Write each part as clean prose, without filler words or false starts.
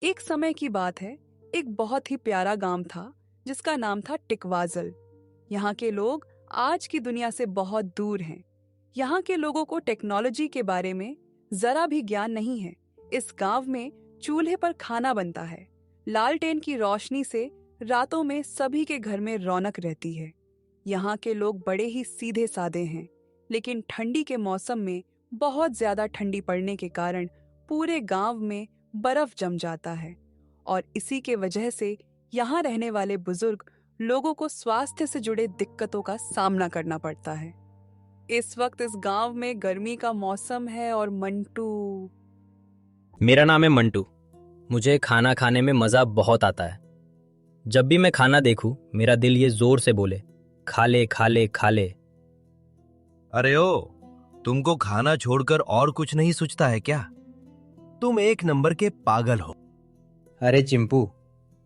एक समय की बात है। एक बहुत ही प्यारा गांव था जिसका नाम था टिकवाजल। यहाँ के लोग आज की दुनिया से बहुत दूर हैं। यहाँ के लोगों को टेक्नोलॉजी के बारे में जरा भी ज्ञान नहीं है। इस गांव में चूल्हे पर खाना बनता है। लालटेन की रोशनी से रातों में सभी के घर में रौनक रहती है। यहाँ के लोग बड़े ही सीधे सादे हैं, लेकिन ठंडी के मौसम में बहुत ज्यादा ठंडी पड़ने के कारण पूरे गांव में बर्फ जम जाता है और इसी के वजह से यहाँ रहने वाले बुजुर्ग लोगों को स्वास्थ्य से जुड़े दिक्कतों का सामना करना पड़ता है। इस वक्त इस गांव में गर्मी का मौसम है और मंटू। मेरा नाम है मंटू। मुझे खाना खाने में मज़ा बहुत आता है। जब भी मैं खाना देखूं, मेरा दिल ये जोर से बोले, खा ले खा ले खा ले। अरे ओ, तुमको खाना छोड़कर और कुछ नहीं सोचता है क्या? तुम एक नंबर के पागल हो। अरे चिंपू,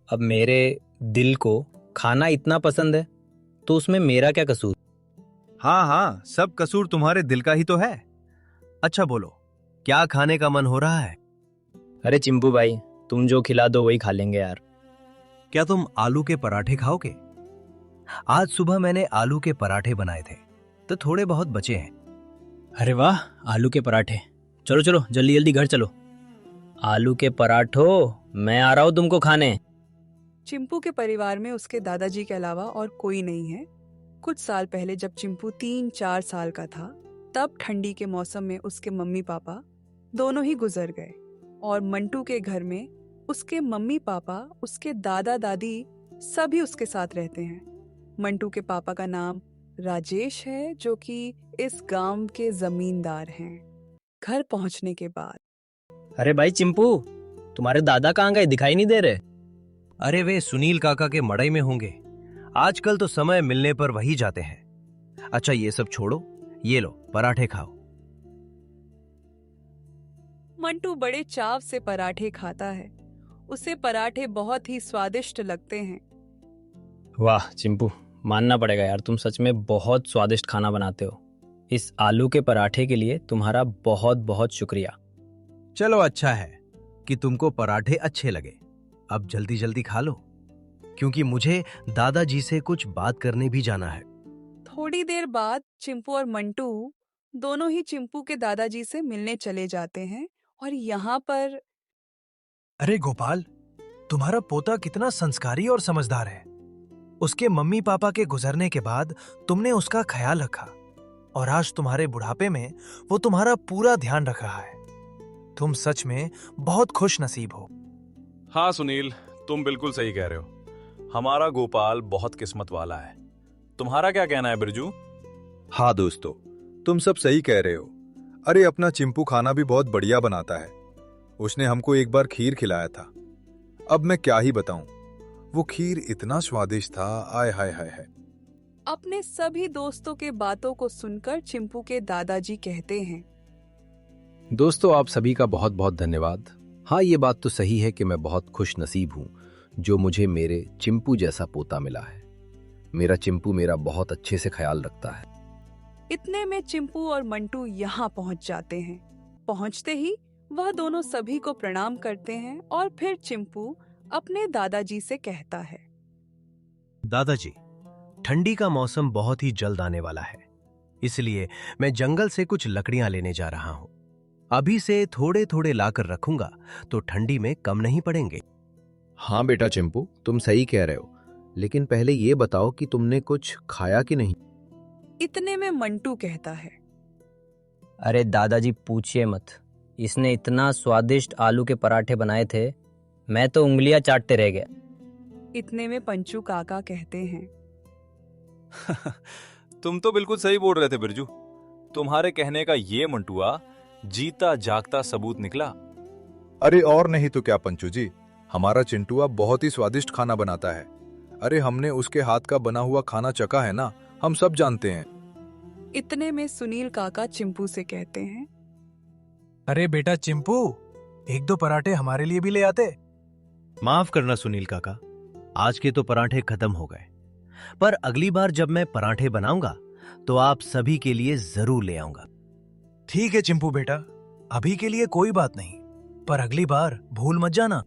अब मेरे दिल को खाना इतना पसंद है तो उसमें मेरा क्या कसूर? हाँ हाँ, सब कसूर तुम्हारे दिल का ही तो है। अच्छा बोलो, क्या खाने का मन हो रहा है? अरे चिंपू भाई, तुम जो खिला दो वही खा लेंगे यार। क्या तुम आलू के पराठे खाओगे? आज सुबह मैंने आलू के पराठे बनाए थे, तो थोड़े बहुत बचे हैं। अरे वाह, आलू के पराठे! चलो चलो जल्दी जल्दी घर चलो। आलू के पराठों, मैं आ रहा हूँ तुमको खाने। चिंपू के परिवार में उसके दादाजी के अलावा और कोई नहीं है। कुछ साल पहले जब चिंपू 3-4 साल का था, तब ठंडी के मौसम में उसके मम्मी पापा दोनों ही गुजर गए और मंटू के घर में उसके मम्मी पापा, उसके दादा दादी सभी उसके साथ रहते हैं। मंटू के पापा का नाम राजेश है, जो कि इस गांव के जमींदार हैं। घर पहुंचने के बाद अरे भाई चिंपू, तुम्हारे दादा कहाँ गए? दिखाई नहीं दे रहे। अरे वे सुनील काका के मड़ई में होंगे। आजकल तो समय मिलने पर वही जाते हैं। अच्छा ये सब छोड़ो, ये लो पराठे खाओ। मंटू बड़े चाव से पराठे खाता है। उसे पराठे बहुत ही स्वादिष्ट लगते हैं। वाह चिंपू, मानना पड़ेगा यार, तुम सच में बहुत स्वादिष्ट खाना बनाते हो। इस आलू के पराठे के लिए तुम्हारा बहुत बहुत शुक्रिया। चलो अच्छा है कि तुमको पराठे अच्छे लगे। अब जल्दी जल्दी खा लो, क्योंकि मुझे दादाजी से कुछ बात करने भी जाना है। थोड़ी देर बाद चिंपू और मंटू दोनों ही चिंपू के दादाजी से मिलने चले जाते हैं और यहाँ पर अरे गोपाल, तुम्हारा पोता कितना संस्कारी और समझदार है। उसके मम्मी पापा के गुजरने के बाद तुमने उसका ख्याल रखा और आज तुम्हारे बुढ़ापे में वो तुम्हारा पूरा ध्यान रख रहा है। तुम सच में बहुत खुश नसीब हो। हाँ सुनील, तुम बिल्कुल सही कह रहे हो। हमारा गोपाल बहुत किस्मत वाला है। तुम्हारा क्या कहना है बिरजू? हाँ दोस्तों, तुम सब सही कह रहे हो। अरे अपना चिंपू खाना भी बहुत बढ़िया बनाता है। उसने हमको एक बार खीर खिलाया था। अब मैं क्या ही बताऊं, वो खीर इतना स्वादिष्ट था, आय हाय हाय हाय। अपने सभी दोस्तों के बातों को सुनकर चिंपू के दादाजी कहते हैं, दोस्तों आप सभी का बहुत बहुत धन्यवाद। हाँ ये बात तो सही है कि मैं बहुत खुश नसीब हूँ जो मुझे मेरे चिंपू जैसा पोता मिला है। मेरा चिंपू मेरा बहुत अच्छे से ख्याल रखता है। इतने में चिंपू और मंटू यहाँ पहुँच जाते हैं। पहुँचते ही वह दोनों सभी को प्रणाम करते हैं और फिर चिंपू अपने दादाजी से कहता है, दादाजी, ठंडी का मौसम बहुत ही जल्द आने वाला है, इसलिए मैं जंगल से कुछ लकड़ियां लेने जा रहा हूं। अभी से थोड़े थोड़े लाकर रखूंगा तो ठंडी में कम नहीं पड़ेंगे। हाँ बेटा चिंपू, तुम सही कह रहे हो, लेकिन पहले ये बताओ कि तुमने कुछ खाया कि नहीं। इतने में मंटू कहता है, अरे दादाजी पूछिए मत, इसने इतना स्वादिष्ट आलू के पराठे बनाए थे, मैं तो उंगलियां चाटते रह गया। इतने में पंचू काका कहते हैं, तुम तो बिल्कुल सही बोल रहे थे बिरजू। तुम्हारे कहने का ये मंटुआ जीता जागता सबूत निकला। अरे और नहीं तो क्या पंचू जी, हमारा चिंटुआ बहुत ही स्वादिष्ट खाना बनाता है। अरे हमने उसके हाथ का बना हुआ खाना चखा है ना, हम सब जानते हैं। इतने में सुनील काका चिंपू से कहते हैं, अरे बेटा चिंपू, एक दो पराठे हमारे लिए भी ले आते। माफ करना सुनील काका, आज के तो पराठे खत्म हो गए, पर अगली बार जब मैं पराठे बनाऊंगा तो आप सभी के लिए जरूर ले आऊंगा। ठीक है चिंपू बेटा, अभी के लिए कोई बात नहीं, पर अगली बार भूल मत जाना।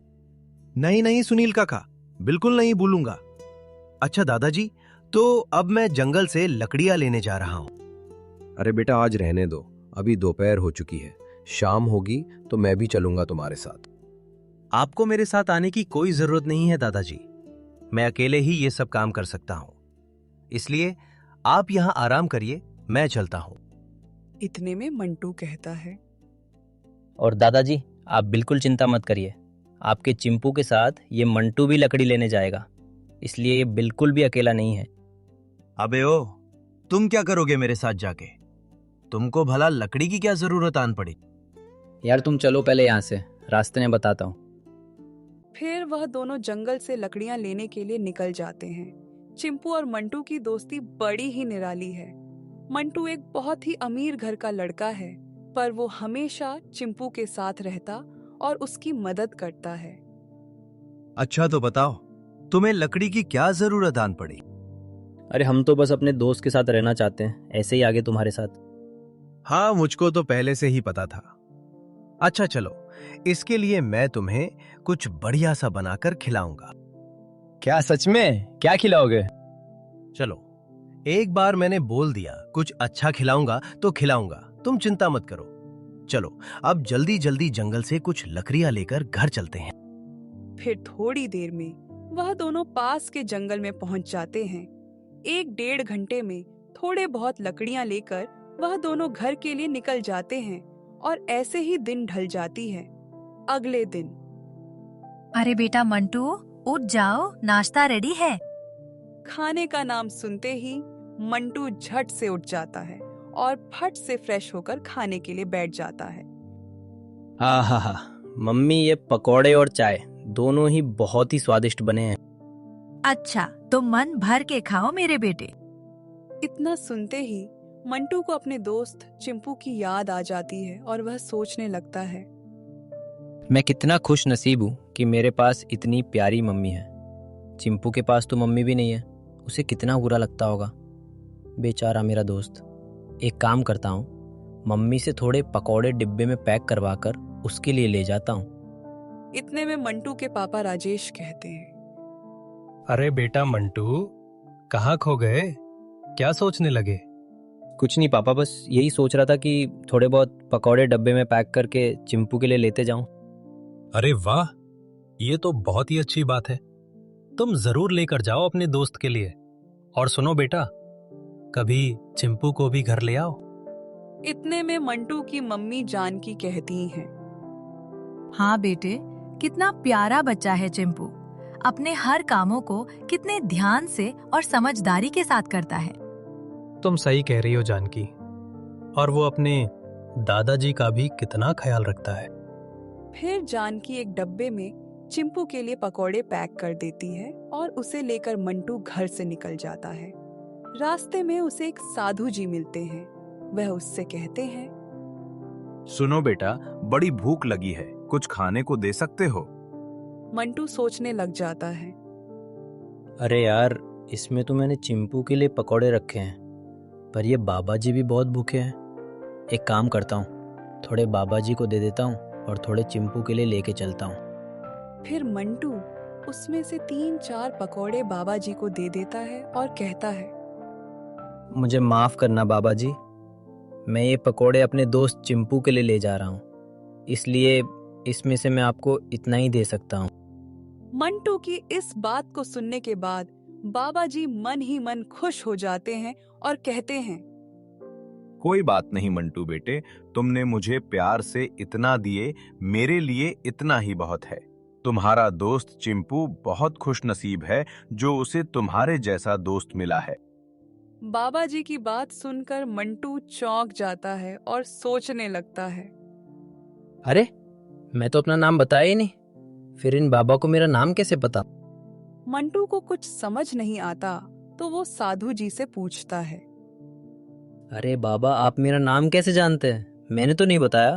नहीं नहीं सुनील काका, बिल्कुल नहीं भूलूंगा। अच्छा दादाजी, तो अब मैं जंगल से लकड़ियां लेने जा रहा हूं। अरे बेटा आज रहने दो, अभी दोपहर हो चुकी है, शाम होगी तो मैं भी चलूंगा तुम्हारे साथ। आपको मेरे साथ आने की कोई जरूरत नहीं है दादाजी, मैं अकेले ही ये सब काम कर सकता हूं, इसलिए आप यहां आराम करिए, मैं चलता हूं। इतने में मंटू कहता है, और दादाजी आप बिल्कुल चिंता मत करिए, आपके चिंपू के साथ ये मंटू भी लकड़ी लेने जाएगा, इसलिए ये बिल्कुल भी अकेला नहीं है। अबे ओ, तुम क्या करोगे मेरे साथ जाके? तुमको भला लकड़ी की क्या जरूरत आन पड़ी? यार तुम चलो पहले यहाँ से, रास्ते में बताता हूँ। फिर वह दोनों जंगल से लकड़ियां लेने के लिए निकल जाते हैं। चिंपू और मंटू की दोस्ती बड़ी ही निराली है। मंटू एक बहुत ही अमीर घर का लड़का है, पर वो हमेशा चिंपू के साथ रहता और उसकी मदद करता है। अच्छा तो बताओ, तुम्हें लकड़ी की क्या जरूरत आन पड़ी? अरे हम तो बस अपने दोस्त के साथ रहना चाहते हैं, ऐसे ही आगे तुम्हारे साथ। हाँ, मुझको तो पहले से ही पता था। अच्छा चलो, इसके लिए मैं तुम्हें कुछ बढ़िया सा बनाकर खिलाऊंगा। क्या सच में? क्या खिलाओगे? चलो, एक बार मैंने बोल दिया कुछ अच्छा खिलाऊंगा तो खिलाऊंगा, तुम चिंता मत करो। चलो अब जल्दी जल्दी जंगल से कुछ लकड़ियां लेकर घर चलते हैं। फिर थोड़ी देर में वह दोनों पास के जंगल में पहुंच जाते हैं। 1-1.5 घंटे में थोड़े बहुत लकड़ियां लेकर वह दोनों घर के लिए निकल जाते हैं और ऐसे ही दिन ढल जाती है। अगले दिन अरे बेटा मंटू, उठ जाओ, नाश्ता रेडी है। खाने का नाम सुनते ही मंटू झट से उठ जाता है और फट से फ्रेश होकर खाने के लिए बैठ जाता है। हा, मम्मी ये पकौड़े और चाय दोनों ही बहुत ही स्वादिष्ट बने हैं। अच्छा तो मन भर के खाओ मेरे बेटे। इतना सुनते ही मंटू को अपने दोस्त चिंपू की याद आ जाती है और वह सोचने लगता है, मैं कितना खुश नसीब हूँ कि मेरे पास इतनी प्यारी मम्मी है। चिंपू के पास तो मम्मी भी नहीं है, उसे कितना बुरा लगता होगा, बेचारा मेरा दोस्त। एक काम करता हूँ, मम्मी से थोड़े पकौड़े डिब्बे में पैक करवा कर उसके लिए ले जाता हूँ। इतने में मंटू के पापा राजेश कहते हैं, अरे बेटा मंटू, कहाँ खो गए? क्या सोचने लगे? कुछ नहीं पापा, बस यही सोच रहा था कि थोड़े बहुत पकौड़े डब्बे में पैक करके चिंपू के लिए लेते जाऊं। अरे वाह, ये तो बहुत ही अच्छी बात है। तुम जरूर लेकर जाओ अपने दोस्त के लिए। और सुनो बेटा, कभी चिंपू को भी घर ले आओ। इतने में मंटू की मम्मी जानकी कहती हैं, हाँ बेटे, कितना प्यारा बच्चा है चिंपू। अपने हर कामों को कितने ध्यान से और समझदारी के साथ करता है। तुम सही कह रही हो जानकी, और वो अपने दादाजी का भी कितना ख्याल रखता है। फिर जानकी एक डब्बे में चिंपू के लिए पकौड़े पैक कर देती है और उसे लेकर मंटू घर से निकल जाता है। रास्ते में उसे एक साधु जी मिलते हैं। वह उससे कहते हैं, सुनो बेटा, बड़ी भूख लगी है, कुछ खाने को दे सकते हो? मंटू सोचने लग जाता है, अरे यार, इसमें तो मैंने चिंपू के लिए पकौड़े रखे हैं, पर ये बाबा जी भी बहुत भूखे हैं। एक काम करता हूँ, थोड़े बाबा जी को दे देता हूँ और थोड़े चिंपू के लिए लेके चलता हूँ। फिर मंटू उसमें से 3-4 पकौड़े बाबा जी को दे देता है और कहता है, मुझे माफ करना बाबा जी, मैं ये पकौड़े अपने दोस्त चिंपू के लिए ले जा रहा हूँ, इसलिए इसमें से मैं आपको इतना ही दे सकता हूँ। मंटू की इस बात को सुनने के बाद बाबा जी मन ही मन खुश हो जाते हैं और कहते हैं, कोई बात नहीं मंटू बेटे, तुमने मुझे प्यार से इतना दिए, मेरे लिए इतना ही बहुत है। तुम्हारा दोस्त चिंपू बहुत खुश नसीब है जो उसे तुम्हारे जैसा दोस्त मिला है। बाबा जी की बात सुनकर मंटू चौंक जाता है और सोचने लगता है, अरे मैं तो अपना नाम बताया ही नहीं, फिर इन बाबा को मेरा नाम कैसे पता? मंटू को कुछ समझ नहीं आता तो वो साधु जी से पूछता है, अरे बाबा, आप मेरा नाम कैसे जानते हैं? मैंने तो नहीं बताया।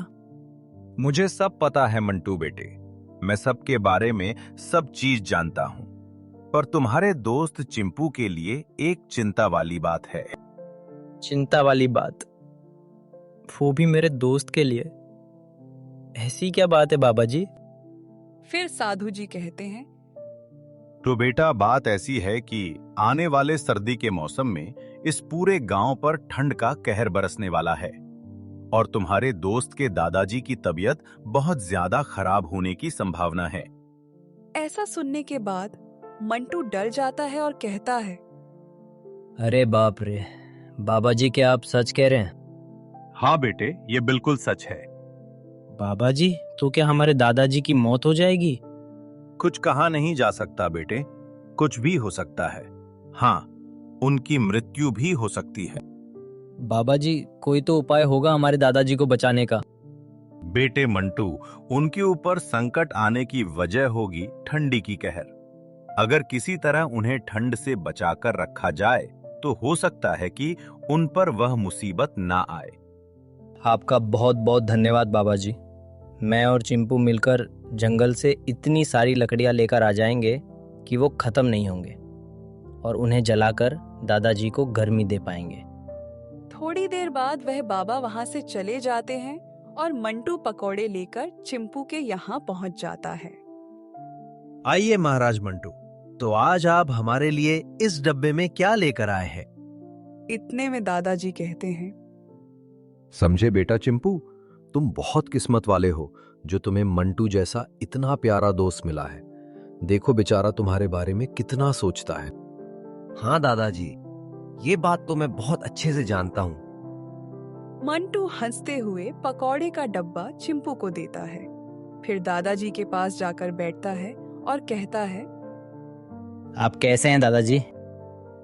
मुझे सब पता है मंटू बेटे, मैं सबके बारे में सब चीज जानता हूँ, पर तुम्हारे दोस्त चिंपू के लिए एक चिंता वाली बात है। चिंता वाली बात? वो भी मेरे दोस्त के लिए? ऐसी क्या बात है बाबा जी? फिर साधु जी कहते हैं, तो बेटा बात ऐसी है कि आने वाले सर्दी के मौसम में इस पूरे गांव पर ठंड का कहर बरसने वाला है और तुम्हारे दोस्त के दादाजी की तबीयत बहुत ज्यादा खराब होने की संभावना है। ऐसा सुनने के बाद मंटू डर जाता है और कहता है, अरे बाप रे, बाबा जी क्या आप सच कह रहे हैं? हाँ बेटे, ये बिल्कुल सच है। बाबा जी, तो क्या हमारे दादाजी की मौत हो जाएगी? कुछ कहा नहीं जा सकता बेटे, कुछ भी हो सकता है। हाँ, उनकी मृत्यु भी हो सकती है। बाबा जी, कोई तो उपाय होगा हमारे दादाजी को बचाने का। बेटे मंटू, उनके ऊपर संकट आने की वजह होगी ठंडी की कहर। अगर किसी तरह उन्हें ठंड से बचाकर रखा जाए तो हो सकता है कि उन पर वह मुसीबत ना आए। आपका बहुत बहुत धन्यवाद बाबा जी। मैं और चिंपू मिलकर जंगल से इतनी सारी लकड़ियां लेकर आ जाएंगे कि वो खत्म नहीं होंगे और उन्हें जलाकर दादाजी को गर्मी दे पाएंगे। थोड़ी देर बाद वह बाबा वहां से चले जाते हैं और मंटू पकौड़े लेकर चिंपू के यहाँ पहुंच जाता है। आइए महाराज मंटू, तो आज आप हमारे लिए इस डब्बे में क्या लेकर आए हैं? इतने में दादाजी कहते हैं, समझे बेटा चिंपू, तुम बहुत किस्मत वाले हो जो तुम्हें मंटू जैसा इतना प्यारा दोस्त मिला है। देखो बेचारा तुम्हारे बारे में कितना सोचता है। हाँ दादाजी, ये बात तो मैं बहुत अच्छे से जानता हूँ। मंटू हंसते हुए पकौड़े का डब्बा चिंपू को देता है। फिर दादाजी के पास जाकर बैठता है और कहता है, आप कैसे हैं दादाजी?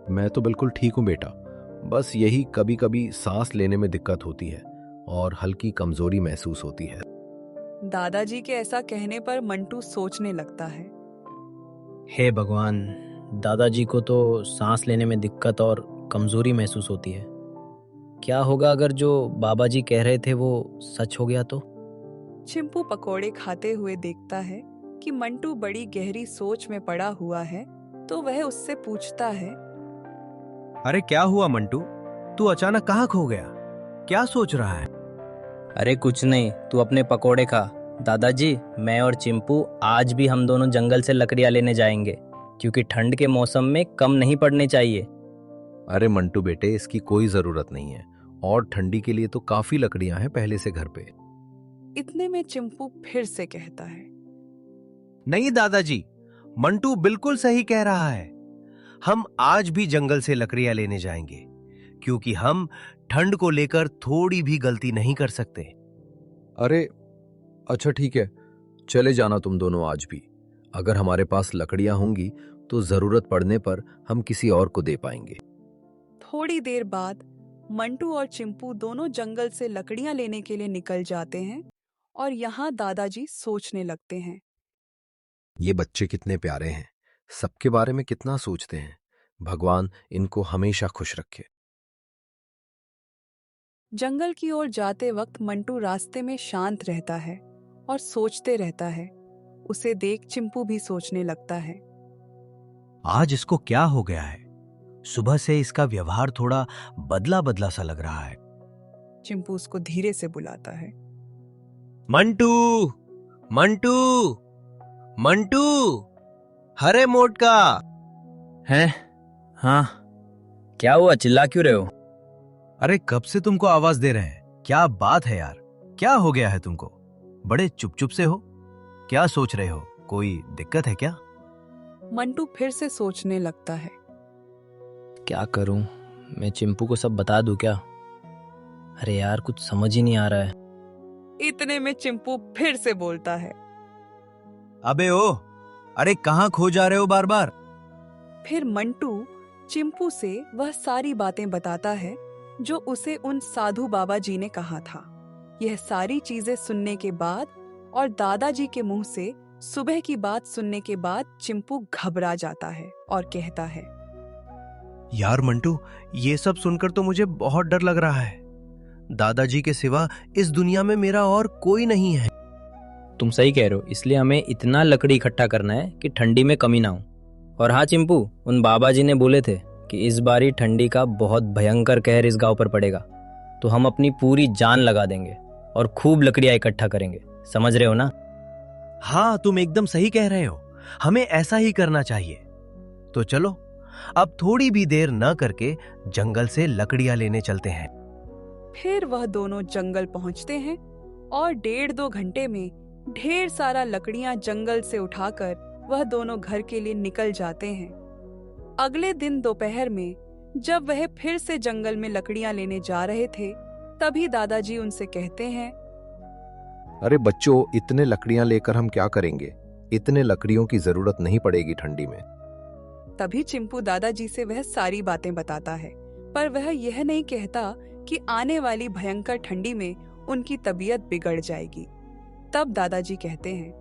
मैं तो बिल्कुल ठीक हूँ बेटा, बस यही कभी कभी सांस लेने में दिक्कत होती है और हल्की कमजोरी महसूस होती है। दादाजी के ऐसा कहने पर मंटू सोचने लगता है। हे भगवान, दादाजी को तो सांस लेने में दिक्कत और कमजोरी महसूस होती है। क्या होगा अगर जो बाबा जी कह रहे थे वो सच हो गया तो? चिंपू पकौड़े खाते हुए देखता है कि मंटू बड़ी गहरी सोच में पड़ा हुआ है, तो वह उससे पूछता है, अरे क्या हुआ मंटू, तू अचानक कहाँ खो गया? क्या सोच रहा है? अरे कुछ नहीं, तू अपने पकोड़े खा। दादाजी, मैं और चिंपू आज भी हम दोनों जंगल से लकड़ियां लेने जाएंगे क्योंकि ठंड के मौसम में कम नहीं पड़ने चाहिए। अरे मंटू बेटे, इसकी कोई जरूरत नहीं है और ठंडी के लिए तो काफी लकड़ियां हैं पहले से घर पे। इतने में चिंपू फिर से कहता है, नहीं दादाजी, मंटू बिल्कुल सही कह रहा है। हम आज भी जंगल से लकड़ियां लेने जाएंगे क्योंकि हम ठंड को लेकर थोड़ी भी गलती नहीं कर सकते। अरे अच्छा ठीक है, चले जाना तुम दोनों आज भी। अगर हमारे पास लकड़ियां होंगी तो जरूरत पड़ने पर हम किसी और को दे पाएंगे। थोड़ी देर बाद मंटू और चिंपू दोनों जंगल से लकड़ियां लेने के लिए निकल जाते हैं और यहाँ दादाजी सोचने लगते हैं, ये बच्चे कितने प्यारे हैं, सबके बारे में कितना सोचते हैं। भगवान इनको हमेशा खुश रखे। जंगल की ओर जाते वक्त मंटू रास्ते में शांत रहता है और सोचते रहता है। उसे देख चिंपू भी सोचने लगता है, आज इसको क्या हो गया है? सुबह से इसका व्यवहार थोड़ा बदला बदला सा लग रहा है। चिंपू उसको धीरे से बुलाता है, मंटू, मंटू, मंटू, हरे मोटका। हैं? हाँ, क्या हुआ, चिल्ला क्यों रहे हो? अरे कब से तुमको आवाज दे रहे हैं, क्या बात है यार? क्या हो गया है तुमको? बड़े चुप चुप से हो, क्या सोच रहे हो? कोई दिक्कत है क्या? मंटू फिर से सोचने लगता है। क्या करूं, मैं चिंपू को सब बता दूं क्या? अरे यार, कुछ समझ ही नहीं आ रहा है। इतने में चिंपू फिर से बोलता है, अबे ओ, अरे कहाँ खो जा रहे हो बार बार? फिर मंटू चिंपू से वह सारी बातें बताता है जो उसे उन साधु बाबा जी ने कहा था। यह सारी चीजें सुनने के बाद और दादाजी के मुंह से सुबह की बात सुनने के बाद चिंपू घबरा जाता है और कहता है, यार मंटू, ये सब सुनकर तो मुझे बहुत डर लग रहा है। दादाजी के सिवा इस दुनिया में मेरा और कोई नहीं है। तुम सही कह रहे हो, इसलिए हमें इतना लकड़ी इकट्ठा करना है कि ठंडी में कमी ना हो। और हाँ चिंपू, उन बाबा जी ने बोले थे कि इस बारी ठंडी का बहुत भयंकर कहर इस गांव पर पड़ेगा, तो हम अपनी पूरी जान लगा देंगे और खूब लकड़ियां इकट्ठा करेंगे। समझ रहे हो ना? हाँ, तुम एकदम सही कह रहे हो। हमें ऐसा ही करना चाहिए। तो चलो, अब थोड़ी भी देर न करके जंगल से लकड़ियां लेने चलते हैं। फिर वह दोनों जंगल पहुंचते हैं और 1.5-2 घंटे में ढेर सारा लकड़ियां जंगल से उठाकर वह दोनों घर के लिए निकल जाते हैं। अगले दिन दोपहर में जब वह फिर से जंगल में लकड़ियां लेने जा रहे थे, तभी दादाजी उनसे कहते हैं, अरे बच्चों, इतने लकड़ियां लेकर हम क्या करेंगे? इतने लकड़ियों की जरूरत नहीं पड़ेगी ठंडी में। तभी चिंपू दादाजी से वह सारी बातें बताता है, पर वह यह नहीं कहता कि आने वाली भयंकर ठंडी में उनकी तबीयत बिगड़ जाएगी। तब दादाजी कहते हैं,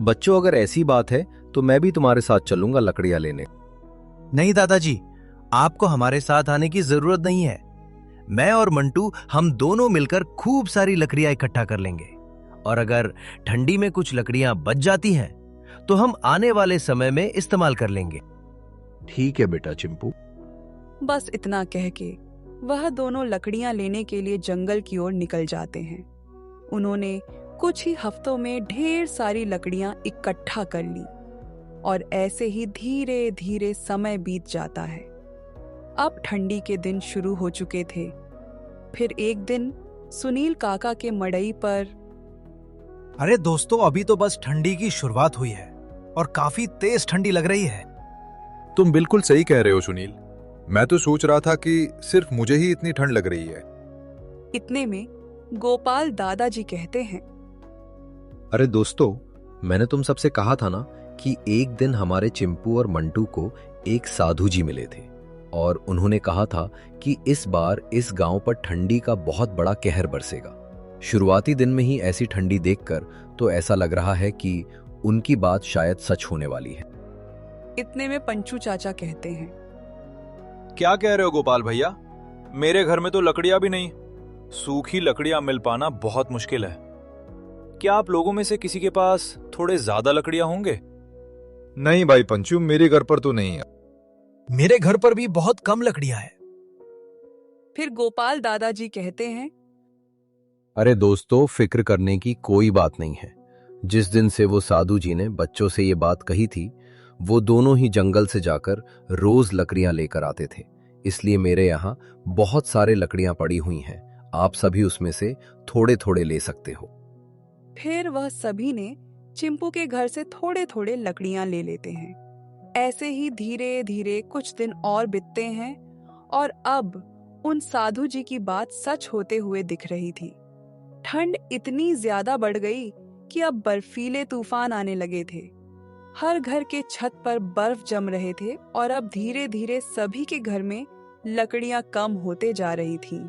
बच्चों, अगर ऐसी बात है तो मैं भी तुम्हारे साथ चलूंगा लकड़ियां लेने। नहीं दादाजी, आपको हमारे साथ आने की जरूरत नहीं है। मैं और मंटू हम दोनों मिलकर खूब सारी लकड़ियां इकट्ठा कर लेंगे, और अगर ठंडी में कुछ लकड़ियां बच जाती हैं तो हम आने वाले समय में इस्तेमाल कर लेंगे। ठीक है बेटा चिंपू। बस इतना कह के वह दोनों लकड़ियां लेने के लिए जंगल की ओर निकल जाते हैं। उन्होंने कुछ ही हफ्तों में ढेर सारी लकड़ियां इकट्ठा कर ली और ऐसे ही धीरे धीरे समय बीत जाता है। अब ठंडी के दिन शुरू हो चुके थे। फिर एक दिन सुनील काका के मड़ई पर, अरे दोस्तों, अभी तो बस ठंडी की शुरुआत हुई है और काफी तेज ठंडी लग रही है। तुम बिल्कुल सही कह रहे हो सुनील। मैं तो सोच रहा था कि सिर्फ मुझे ही इतनी ठंड लग रही है। इतने में गोपाल दादाजी कहते हैं, अरे दोस्तों, मैंने तुम सबसे कहा था ना कि एक दिन हमारे चिंपू और मंटू को एक साधु जी मिले थे और उन्होंने कहा था कि इस बार इस गांव पर ठंडी का बहुत बड़ा कहर बरसेगा। शुरुआती दिन में ही ऐसी ठंडी देखकर तो ऐसा लग रहा है कि उनकी बात शायद सच होने वाली है। इतने में पंचू चाचा कहते हैं, क्या कह रहे हो गोपाल भैया? मेरे घर में तो लकड़ियां भी नहीं। सूखी लकड़ियां मिल पाना बहुत मुश्किल है। क्या आप लोगों में से किसी के पास थोड़े ज्यादा लकड़ियां होंगे? नहीं भाई पंचू, मेरे घर पर तो नहीं है। मेरे घर पर भी बहुत कम लकड़ियां हैं। फिर गोपाल दादाजी कहते हैं, अरे दोस्तों, फिक्र करने की कोई बात नहीं है। जिस दिन से वो साधु जी ने बच्चों से ये बात कही थी, वो दोनों ही जंगल से जाकर रोज लकड़ियां लेकर आते थे। इसलिए मेरे यहाँ बहुत सारे लकड़ियां पड़ी हुई हैं। आप सभी उसमें से थोड़े थोड़े ले सकते हो। फिर वह सभी ने चिंपू के घर से थोड़े थोड़े लकड़ियां ले लेते हैं। ऐसे ही धीरे धीरे कुछ दिन और बीतते हैं और अब उन साधु जी की बात सच होते हुए दिख रही थी। ठंड इतनी ज्यादा बढ़ गई कि अब बर्फीले तूफान आने लगे थे। हर घर के छत पर बर्फ जम रहे थे और अब धीरे धीरे सभी के घर में लकड़ियां कम होते जा रही थीं।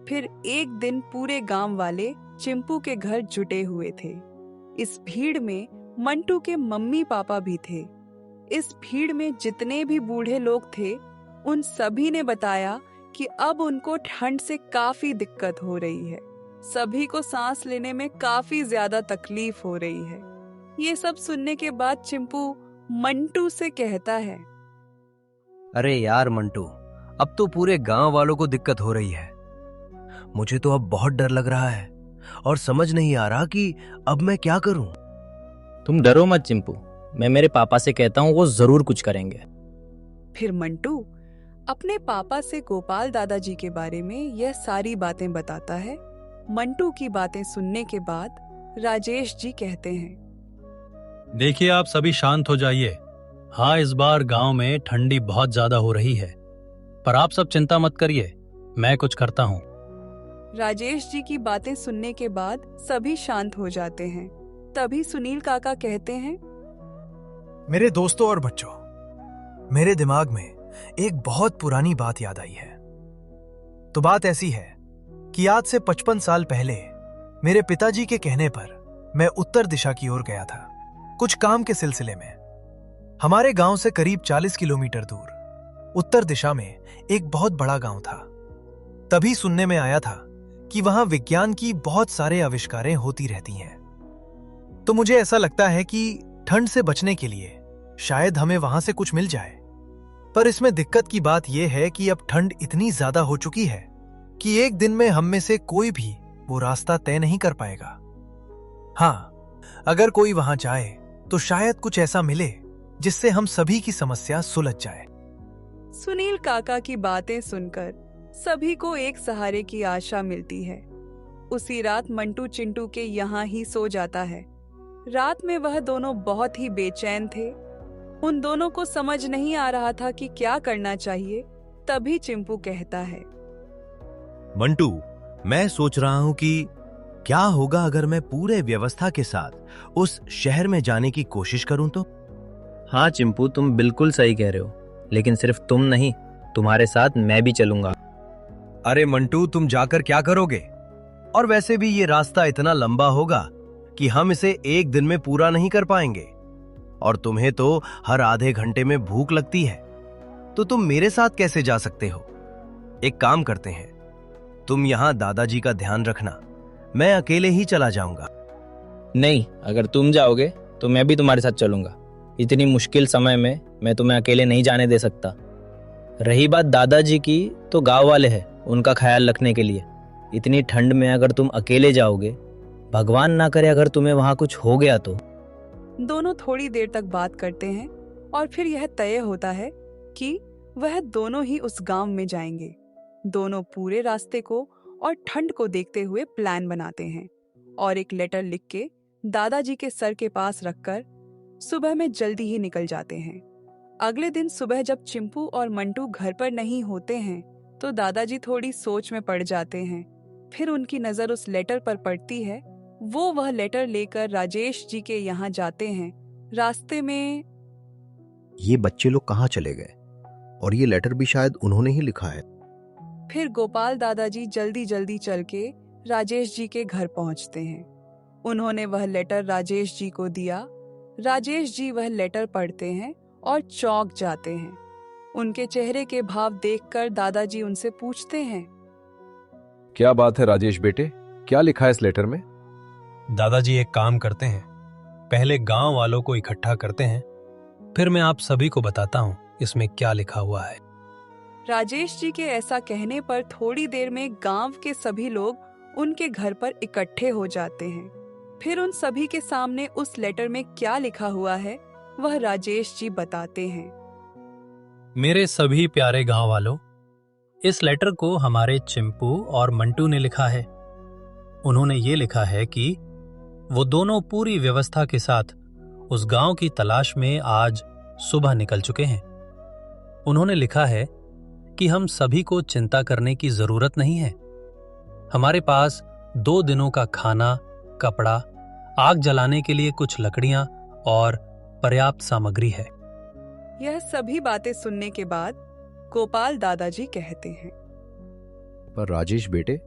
फिर एक दिन पूरे गांव वाले चिंपू के घर जुटे हुए थे। इस भीड़ में मंटू के मम्मी पापा भी थे। इस भीड़ में जितने भी बूढ़े लोग थे, उन सभी ने बताया कि अब उनको ठंड से काफी दिक्कत हो रही है। सभी को सांस लेने में काफी ज्यादा तकलीफ हो रही है। ये सब सुनने के बाद चिंपू मंटू से कहता है, अरे यार मंटू, अब तो पूरे गांव वालों को दिक्कत हो रही है। मुझे तो अब बहुत डर लग रहा है और समझ नहीं आ रहा कि अब मैं क्या करूं। तुम डरो मत चिंपू, मैं मेरे पापा से कहता हूँ, वो जरूर कुछ करेंगे। फिर मंटू अपने पापा से गोपाल दादाजी के बारे में यह सारी बातें बताता है। मंटू की बातें सुनने के बाद राजेश जी कहते हैं, देखिए, आप सभी शांत हो जाइए। हाँ, इस बार गांव में ठंडी बहुत ज्यादा हो रही है, पर आप सब चिंता मत करिए, मैं कुछ करता हूँ। राजेश जी की बातें सुनने के बाद सभी शांत हो जाते हैं। तभी सुनील काका कहते हैं, मेरे दोस्तों और बच्चों, मेरे दिमाग में एक बहुत पुरानी बात याद आई है। तो बात ऐसी है कि आज से 55 साल पहले मेरे पिताजी के कहने पर मैं उत्तर दिशा की ओर गया था, कुछ काम के सिलसिले में। हमारे गांव से करीब 40 किलोमीटर दूर उत्तर दिशा में एक बहुत बड़ा गांव था। तभी सुनने में आया था कि वहां विज्ञान की बहुत सारे आविष्कारें होती रहती हैं। तो मुझे ऐसा लगता है कि ठंड से बचने के लिए शायद हमें वहां से कुछ मिल जाए। पर इसमें दिक्कत की बात यह है कि अब ठंड इतनी ज्यादा हो चुकी है कि एक दिन में हम में से कोई भी वो रास्ता तय नहीं कर पाएगा। हाँ, अगर कोई वहां जाए तो शायद कुछ ऐसा मिले जिससे हम सभी की समस्या सुलझ जाए। सुनील काका की बातें सुनकर सभी को एक सहारे की आशा मिलती है। उसी रात मंटू चिंटू के यहाँ ही सो जाता है। रात में वह दोनों बहुत ही बेचैन थे। उन दोनों को समझ नहीं आ रहा था कि क्या करना चाहिए। तभी चिंपू कहता है, मंटू, मैं सोच रहा हूं कि क्या होगा अगर मैं पूरे व्यवस्था के साथ उस शहर में जाने की कोशिश करूं तो? हाँ चिंपू, तुम बिल्कुल सही कह रहे हो, लेकिन सिर्फ तुम नहीं, तुम्हारे साथ मैं भी चलूंगा। अरे मंटू, तुम जाकर क्या करोगे? और वैसे भी ये रास्ता इतना लंबा होगा कि हम इसे एक दिन में पूरा नहीं कर पाएंगे, और तुम्हें तो हर आधे घंटे में भूख लगती है, तो तुम मेरे साथ कैसे जा सकते हो? एक काम करते हैं, तुम यहां दादाजी का ध्यान रखना, मैं अकेले ही चला जाऊंगा। नहीं, अगर तुम जाओगे तो मैं भी तुम्हारे साथ चलूंगा। इतनी मुश्किल समय में मैं तुम्हें अकेले नहीं जाने दे सकता। रही बात दादाजी की, तो गांव वाले हैं उनका ख्याल रखने के लिए। इतनी ठंड में अगर तुम अकेले जाओगे, भगवान ना करे अगर तुम्हें वहां कुछ हो गया तो। दोनों थोड़ी देर तक बात करते हैं और फिर यह तय होता है कि वह दोनों ही उस गांव में जाएंगे। दोनों पूरे रास्ते को और ठंड को देखते हुए प्लान बनाते हैं और एक लेटर लिख के दादाजी के सर के पास रखकर सुबह में जल्दी ही निकल जाते हैं। अगले दिन सुबह जब चिंपू और मंटू घर पर नहीं होते हैं तो दादाजी थोड़ी सोच में पड़ जाते हैं। फिर उनकी नजर उस लेटर पर पड़ती है। वो वह लेटर लेकर राजेश जी के यहाँ जाते हैं। रास्ते में ये बच्चे लोग कहाँ चले गए? और ये लेटर भी शायद उन्होंने ही लिखा है। फिर गोपाल दादाजी जल्दी जल्दी चल के राजेश जी के घर पहुंचते हैं। उन्होंने वह लेटर राजेश जी को दिया। राजेश जी वह लेटर पढ़ते हैं और चौंक जाते हैं। उनके चेहरे के भाव देखकर दादाजी उनसे पूछते हैं, क्या बात है राजेश बेटे, क्या लिखा है इस लेटर में? दादाजी एक काम करते हैं, पहले गांव वालों को इकट्ठा करते हैं, फिर मैं आप सभी को बताता हूं इसमें क्या लिखा हुआ है। राजेश जी के ऐसा कहने पर थोड़ी देर में गांव के सभी लोग उनके घर पर इकट्ठे हो जाते हैं। फिर उन सभी के सामने उस लेटर में क्या लिखा हुआ है वह राजेश जी बताते हैं। मेरे सभी प्यारे गांव वालों, इस लेटर को हमारे चिंपू और मंटू ने लिखा है। उन्होंने ये लिखा है कि वो दोनों पूरी व्यवस्था के साथ उस गांव की तलाश में आज सुबह निकल चुके हैं। उन्होंने लिखा है कि हम सभी को चिंता करने की जरूरत नहीं है। हमारे पास 2 दिनों का खाना, कपड़ा, आग जलाने के लिए कुछ लकड़ियां और पर्याप्त सामग्री है। यह सभी बातें सुनने के बाद गोपाल दादाजी कहते हैं, पर राजेश बेटे,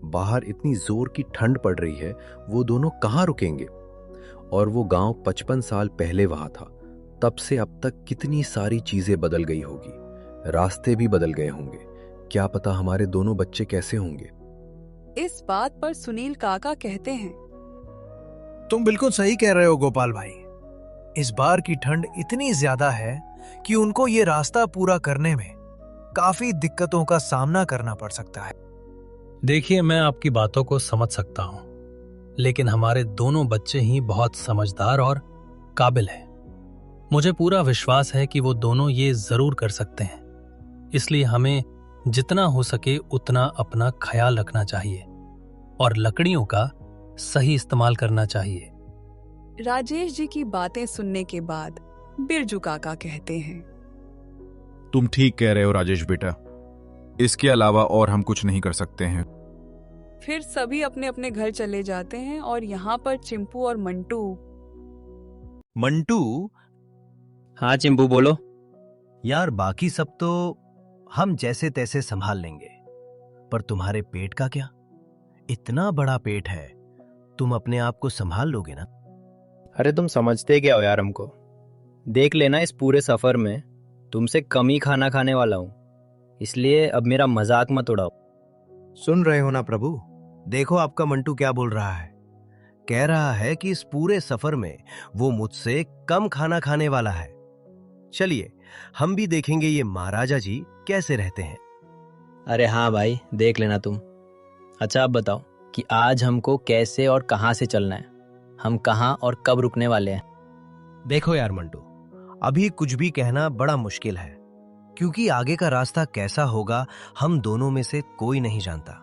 बाहर इतनी जोर की ठंड पड़ रही है, वो दोनों कहाँ रुकेंगे? और वो गांव 55 साल पहले वहां था, तब से अब तक कितनी सारी चीजें बदल गई होगी, रास्ते भी बदल गए होंगे। क्या पता हमारे दोनों बच्चे कैसे होंगे? इस बात पर सुनील काका कहते हैं, तुम बिल्कुल सही कह रहे हो गोपाल भाई। इस बार की ठंड इतनी ज्यादा है कि उनको ये रास्ता पूरा करने में काफी दिक्कतों का सामना करना पड़ सकता है। देखिए, मैं आपकी बातों को समझ सकता हूं, लेकिन हमारे दोनों बच्चे ही बहुत समझदार और काबिल हैं। मुझे पूरा विश्वास है कि वो दोनों ये जरूर कर सकते हैं। इसलिए हमें जितना हो सके उतना अपना ख्याल रखना चाहिए और लकड़ियों का सही इस्तेमाल करना चाहिए। राजेश जी की बातें सुनने के बाद बिरजू काका कहते हैं, तुम ठीक कह रहे हो राजेश बेटा, इसके अलावा और हम कुछ नहीं कर सकते हैं। फिर सभी अपने अपने घर चले जाते हैं और यहाँ पर चिंपू और मंटू, हाँ चिंपू बोलो। यार बाकी सब तो हम जैसे तैसे संभाल लेंगे, पर तुम्हारे पेट का क्या? इतना बड़ा पेट है, तुम अपने आप को संभाल लोगे ना? अरे तुम समझते क्या हो यार हमको? देख लेना, इस पूरे सफर में तुमसे कम ही खाना खाने वाला हूं, इसलिए अब मेरा मजाक मत उड़ाओ। सुन रहे हो ना प्रभु, देखो आपका मंटू क्या बोल रहा है। कह रहा है कि इस पूरे सफर में वो मुझसे कम खाना खाने वाला है। चलिए हम भी देखेंगे ये महाराजा जी कैसे रहते हैं। अरे हाँ भाई, देख लेना तुम। अच्छा अब बताओ कि आज हमको कैसे और कहाँ से चलना है? हम कहाँ और कब रुकने वाले हैं। देखो यार मंटू, अभी कुछ भी कहना बड़ा मुश्किल है, क्योंकि आगे का रास्ता कैसा होगा हम दोनों में से कोई नहीं जानता।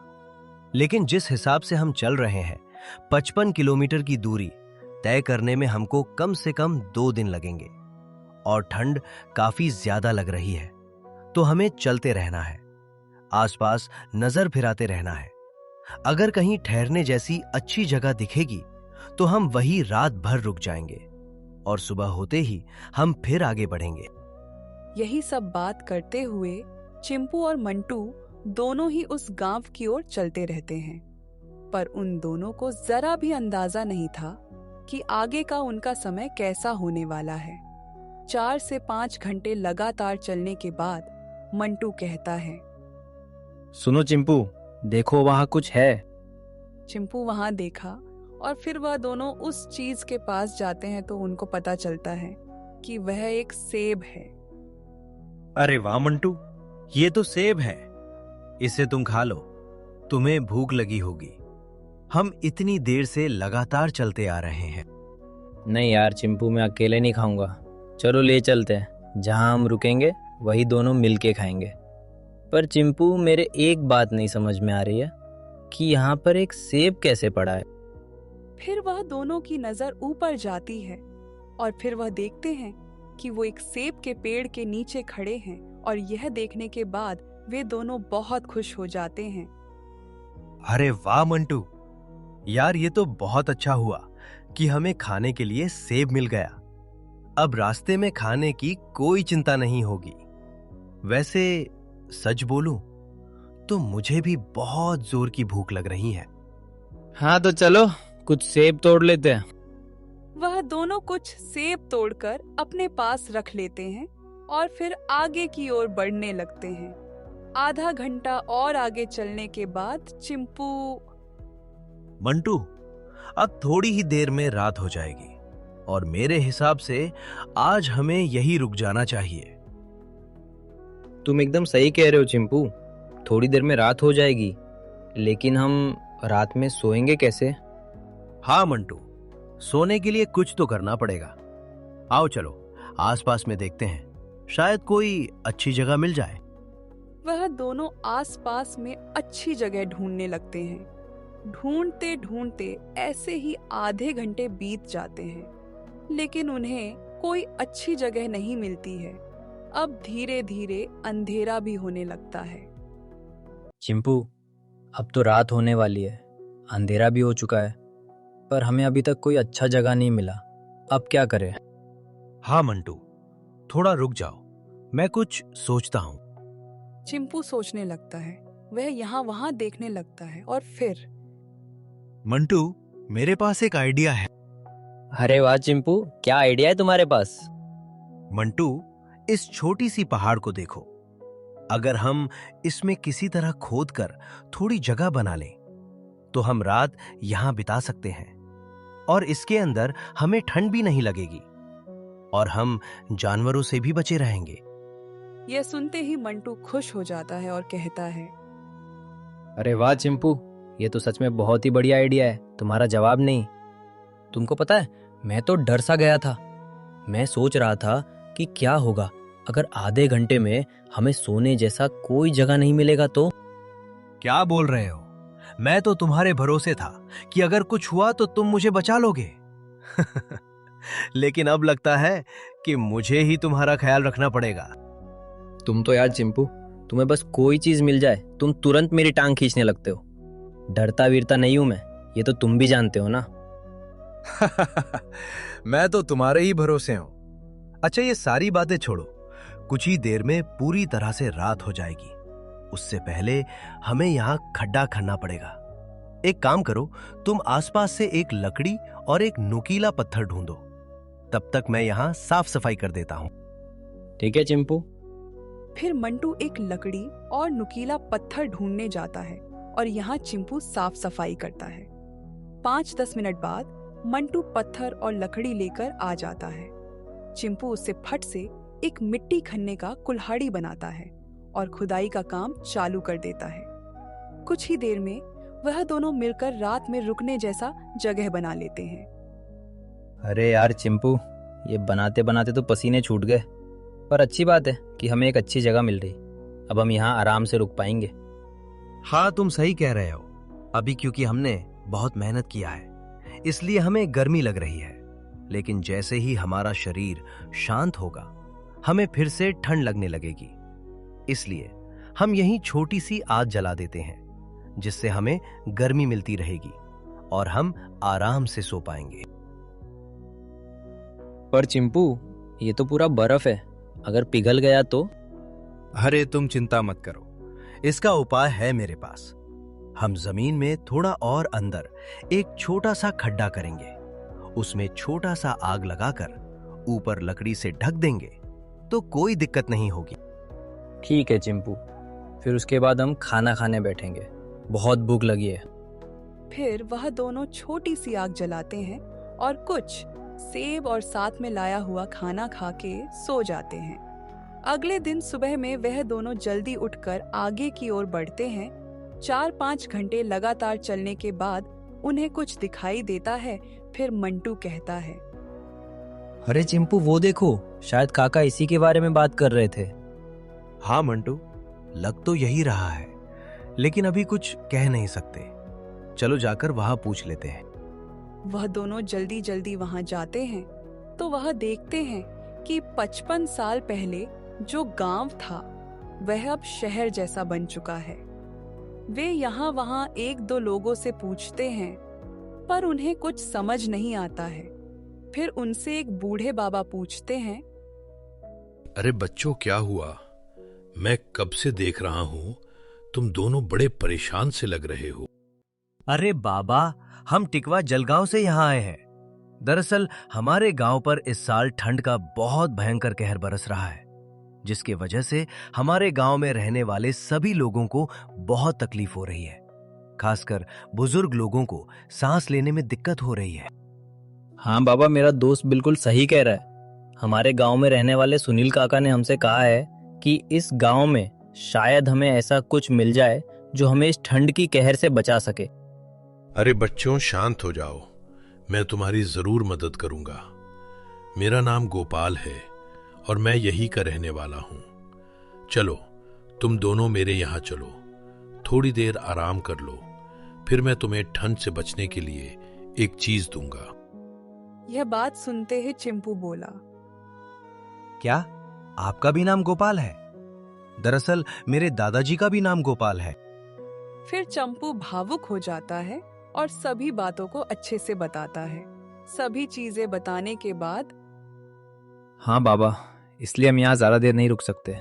लेकिन जिस हिसाब से हम चल रहे हैं, 55 किलोमीटर की दूरी तय करने में हमको कम से कम 2 दिन लगेंगे, और ठंड काफी ज्यादा लग रही है। तो हमें चलते रहना है, आसपास नजर फिराते रहना है। अगर कहीं ठहरने जैसी अच्छी जगह दिखेगी तो हम वही रात भर रुक जाएंगे, और सुबह होते ही हम फिर आगे बढ़ेंगे। यही सब बात करते हुए चिंपू और मंटू दोनों ही उस गांव की ओर चलते रहते हैं, पर उन दोनों को जरा भी अंदाजा नहीं था कि आगे का उनका समय कैसा होने वाला है। 4 से 5 घंटे लगातार चलने के बाद मंटू कहता है, सुनो चिंपू, देखो वहां कुछ है। चिंपू वहां देखा और फिर वह दोनों उस चीज के पास जाते हैं तो उनको पता चलता है कि वह एक सेब है। अरे वाह मंटू, ये तो सेब है, इसे तुम खा लो, तुम्हें भूख लगी होगी। हम इतनी देर से लगातार चलते आ रहे हैं। नहीं यार चिंपू, मैं अकेले नहीं खाऊंगा। चलो ले चलते हैं, जहां हम रुकेंगे वही दोनों मिलके खाएंगे। पर चिंपू, मेरे एक बात नहीं समझ में आ रही है कि यहाँ पर एक सेब कैसे पड़ा है। फिर वह दोनों की नजर ऊपर जाती है और फिर वह देखते हैं कि वो एक सेब के पेड़ के नीचे खड़े हैं, और यह देखने के बाद वे दोनों बहुत खुश हो जाते हैं। अरे वाह मंटू, यार ये तो बहुत अच्छा हुआ कि हमें खाने के लिए सेब मिल गया। अब रास्ते में खाने की कोई चिंता नहीं होगी। वैसे सच बोलूं तो मुझे भी बहुत जोर की भूख लग रही है। हाँ तो चलो कुछ सेब तोड़ लेते हैं। वह दोनों कुछ सेब तोड़कर अपने पास रख लेते हैं और फिर आगे की ओर बढ़ने लगते हैं। आधा घंटा और आगे चलने के बाद चिंपू, मंटू, अब थोड़ी ही देर में रात हो जाएगी, और मेरे हिसाब से आज हमें यही रुक जाना चाहिए। तुम एकदम सही कह रहे हो चिंपू, थोड़ी देर में रात हो जाएगी, लेकिन हम रात में सोएंगे कैसे? हाँ मंटू, सोने के लिए कुछ तो करना पड़ेगा। आओ चलो आसपास में देखते हैं, शायद कोई अच्छी जगह मिल जाए। वह दोनों आसपास में अच्छी जगह ढूंढने लगते हैं। ढूंढते ढूंढते ऐसे ही आधे घंटे बीत जाते हैं, लेकिन उन्हें कोई अच्छी जगह नहीं मिलती है। अब धीरे धीरे अंधेरा भी होने लगता है। चिंपू, अब तो रात होने वाली है, अंधेरा भी हो चुका है, पर हमें अभी तक कोई अच्छा जगह नहीं मिला। अब क्या करें? हाँ मंटू, थोड़ा रुक जाओ, मैं कुछ सोचता हूँ। चिंपू सोचने लगता है, वह यहाँ वहाँ देखने लगता है और फिर, मंटू, मेरे पास एक आइडिया है। अरे वाह चिंपू, क्या आइडिया है तुम्हारे पास? मंटू, इस छोटी सी पहाड़ को देखो। अगर हम इसमें किसी तरह खोदकर थोड़ी जगह बना लें, तो हम रात यहां बिता सकते हैं, और इसके अंदर हमें ठंड भी नहीं लगेगी, और हम जानवरों से भी बचे रहेंगे। यह सुनते ही मंटू खुश हो जाता है और कहता है, अरे वाह चिंपू, ये तो सच में बहुत ही बढ़िया आइडिया है, तुम्हारा जवाब नहीं। तुमको पता है, मैं तो डर सा गया था। मैं सोच रहा था कि क्या होगा अगर आधे घंटे में हमें सोने जैसा कोई जगह नहीं मिलेगा तो? क्या बोल रहे हो? मैं तो तुम्हारे भरोसे था कि अगर कुछ हुआ तो तुम मुझे बचा लोगे। लेकिन अब लगता है कि मुझे ही तुम्हारा ख्याल रखना पड़ेगा। तुम तो यार चिंपू, तुम्हें बस कोई चीज मिल जाए तुम तुरंत मेरी टांग खींचने लगते हो। डरता वीरता नहीं हूं मैं, ये तो तुम भी जानते हो ना। मैं तो तुम्हारे ही भरोसे हूं। अच्छा, ये सारी बातें छोड़ो, कुछ ही देर में पूरी तरह से रात हो जाएगी। उससे पहले हमें यहाँ खड्डा खनना पड़ेगा। एक काम करो, तुम आसपास से एक लकड़ी और एक नुकीला पत्थर ढूंढो, तब तक मैं यहाँ साफ सफाई कर देता हूँ। ठीक है चिंपू। फिर मंटू एक लकड़ी और नुकीला पत्थर ढूंढने जाता है और यहाँ चिंपू साफ सफाई करता है। 5-10 मिनट बाद मंटू पत्थर और लकड़ी लेकर आ जाता है। चिंपू उससे फट से एक मिट्टी खनने का कुल्हाड़ी बनाता है और खुदाई का काम चालू कर देता है। कुछ ही देर में वह दोनों मिलकर रात में रुकने जैसा जगह बना लेते हैं। अरे यार चिंपू, ये बनाते बनाते तो पसीने छूट गए। पर अच्छी बात है कि हमें एक अच्छी जगह मिल रही। अब हम यहाँ आराम से रुक पाएंगे। हाँ, तुम सही कह रहे हो। अभी क्योंकि हमने बहुत मेहनत किया है इसलिए हमें गर्मी लग रही है, लेकिन जैसे ही हमारा शरीर शांत होगा हमें फिर से ठंड लगने लगेगी। इसलिए हम यहीं छोटी सी आग जला देते हैं जिससे हमें गर्मी मिलती रहेगी और हम आराम से सो पाएंगे। पर चिंपू, ये तो पूरा बर्फ है, अगर पिघल गया तो? अरे तुम चिंता मत करो, इसका उपाय है मेरे पास। हम जमीन में थोड़ा और अंदर एक छोटा सा खड्डा करेंगे, उसमें छोटा सा आग लगाकर ऊपर लकड़ी से ढक देंगे तो कोई दिक्कत नहीं होगी। ठीक है चिंपू, फिर उसके बाद हम खाना खाने बैठेंगे। बहुत भूख लगी है। फिर वह दोनों छोटी सी आग जलाते हैं और कुछ सेब और साथ में लाया हुआ खाना खा के सो जाते हैं। अगले दिन सुबह में वह दोनों जल्दी उठकर आगे की ओर बढ़ते हैं। 4-5 घंटे लगातार चलने के बाद उन्हें कुछ दिखाई देता है। फिर मंटू कहता है, अरे चिंपू, वो देखो, शायद काका इसी के बारे में बात कर रहे थे। हाँ मंटू, लग तो यही रहा है, लेकिन अभी कुछ कह नहीं सकते। चलो जाकर वहां पूछ लेते हैं। वह दोनों जल्दी जल्दी वहां जाते हैं तो वह देखते हैं कि 55 साल पहले जो गांव था वह अब शहर जैसा बन चुका है। वे यहाँ वहाँ 1-2 लोगों से पूछते हैं पर उन्हें कुछ समझ नहीं आता है। फिर उनसे एक बूढ़े बाबा पूछते हैं, अरे बच्चों, क्या हुआ? मैं कब से देख रहा हूँ, तुम दोनों बड़े परेशान से लग रहे हो। अरे बाबा, हम टिकवा जलगांव से यहाँ आए हैं। दरअसल हमारे गांव पर इस साल ठंड का बहुत भयंकर कहर बरस रहा है, जिसकी वजह से हमारे गांव में रहने वाले सभी लोगों को बहुत तकलीफ हो रही है। खासकर बुजुर्ग लोगों को सांस लेने में दिक्कत हो रही है। हाँ बाबा, मेरा दोस्त बिल्कुल सही कह रहा है। हमारे गांव में रहने वाले सुनील काका ने हमसे कहा है कि इस गांव में शायद हमें ऐसा कुछ मिल जाए जो हमें इस ठंड की कहर से बचा सके। अरे बच्चों, शांत हो जाओ, मैं तुम्हारी जरूर मदद करूंगा। मेरा नाम गोपाल है और मैं यही का रहने वाला हूं। चलो, तुम दोनों मेरे यहाँ चलो, थोड़ी देर आराम कर लो, फिर मैं तुम्हें ठंड से बचने के लिए एक चीज दूंगा। यह बात सुनते ही चिंपू बोला, क्या आपका भी नाम गोपाल है? दरअसल मेरे दादाजी का भी नाम गोपाल है। फिर चंपू भावुक हो जाता है और सभी बातों को अच्छे से बताता है। सभी चीजें बताने के बाद, हाँ बाबा, इसलिए हम यहाँ ज्यादा देर नहीं रुक सकते।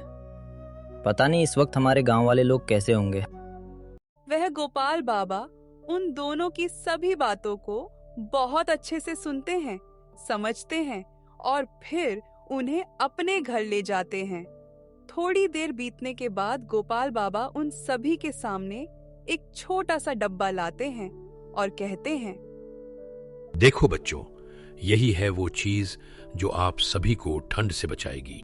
पता नहीं इस वक्त हमारे गांव वाले लोग कैसे होंगे। वह गोपाल बाबा उन दोनों की सभी बातों को बहुत अच्छे से सुनते हैं, समझते हैं और फिर उन्हें अपने घर ले जाते हैं। थोड़ी देर बीतने के बाद गोपाल बाबा उन सभी के सामने एक छोटा सा डब्बा लाते हैं और कहते हैं, देखो बच्चों, यही है वो चीज जो आप सभी को ठंड से बचाएगी।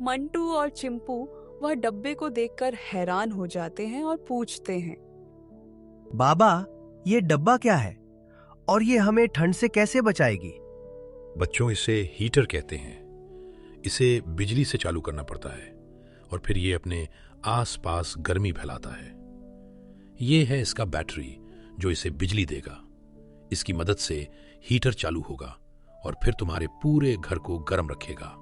मंटू और चिंपू वह डब्बे को देखकर हैरान हो जाते हैं और पूछते हैं, बाबा, ये डब्बा क्या है और ये हमें ठंड से कैसे बचाएगी? बच्चों, इसे हीटर कहते हैं। इसे बिजली से चालू करना पड़ता है और फिर ये अपने आसपास गर्मी फैलाता है। ये है इसका बैटरी जो इसे बिजली देगा। इसकी मदद से हीटर चालू होगा और फिर तुम्हारे पूरे घर को गर्म रखेगा,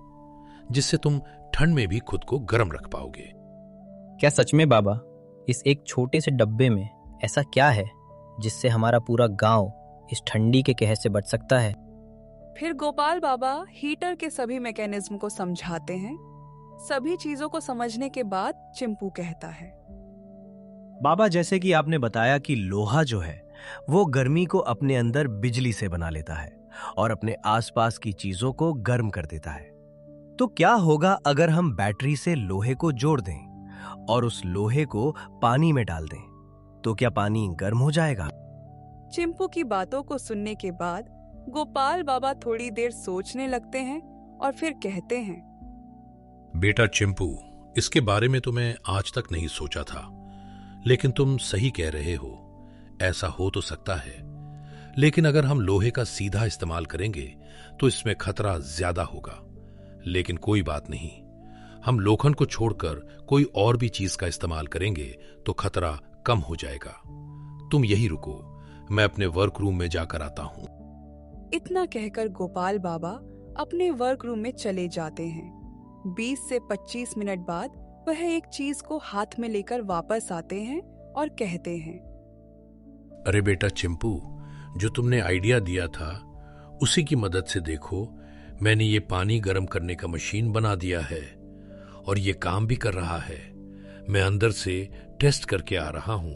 जिससे तुम ठंड में भी खुद को गर्म रख पाओगे। क्या सच में बाबा, इस एक छोटे से डब्बे में ऐसा क्या है जिससे हमारा पूरा गांव इस ठंडी के कहर से बच सकता है? फिर गोपाल बाबा हीटर के सभी मैकेनिज्म को समझाते हैं। सभी चीजों को समझने के बाद चिंपू कहता है, बाबा, जैसे कि आपने बताया कि लोहा जो है वो गर्मी को अपने अंदर बिजली से बना लेता है और अपने आसपास की चीजों को गर्म कर देता है। तो क्या होगा अगर हम बैटरी से लोहे को जोड़ दें और उस लोहे को पानी में डाल दें? तो क्या पानी गर्म हो जाएगा? चिंपू की बातों को सुनने के बाद गोपाल बाबा थोड़ी देर सोचने लगते हैं और फिर कहते हैं, बेटा चिंपू, इसके बारे में तो मैं आज तक नहीं सोचा था, लेकिन तुम सही कह रहे हो, ऐसा हो तो सकता है। लेकिन अगर हम लोहे का सीधा इस्तेमाल करेंगे तो इसमें खतरा ज्यादा होगा। लेकिन कोई बात नहीं, हम लोखंड को छोड़कर कोई और भी चीज का इस्तेमाल करेंगे तो खतरा कम हो जाएगा। तुम यही रुको, मैं अपने वर्क रूम में जाकर आता हूं। इतना कहकर गोपाल बाबा अपने वर्क रूम में चले जाते हैं। 20 से 25 मिनट बाद वह एक चीज को हाथ में लेकर वापस आते हैं और कहते हैं, अरे बेटा चिंपू, जो तुमने आइडिया दिया था उसी की मदद से देखो, मैंने ये पानी गर्म करने का मशीन बना दिया है और ये काम भी कर रहा है। मैं अंदर से टेस्ट करके आ रहा हूं।